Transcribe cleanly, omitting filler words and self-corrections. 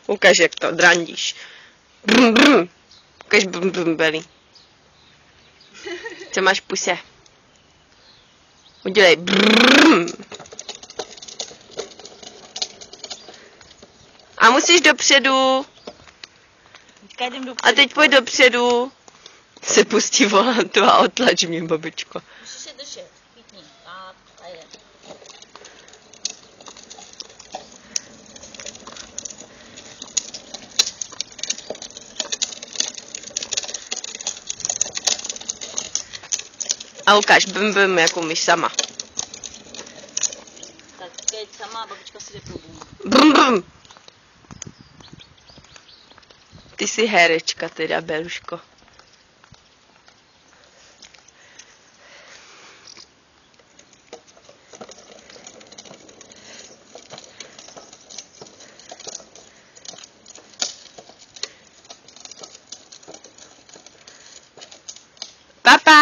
Ukaž, jak to drandíš. Ukaž belly. Co máš v puse? Udělej. A musíš dopředu. A teď pojď dopředu. Se pustí volantu a otlač mě, babičko. Musíš se držet. Chytni. A jde. A ukáž bum jako myš sama. Tak teď sama, babička si jde pro Bum. Ty jsi herečka teda, Beluško. Papa!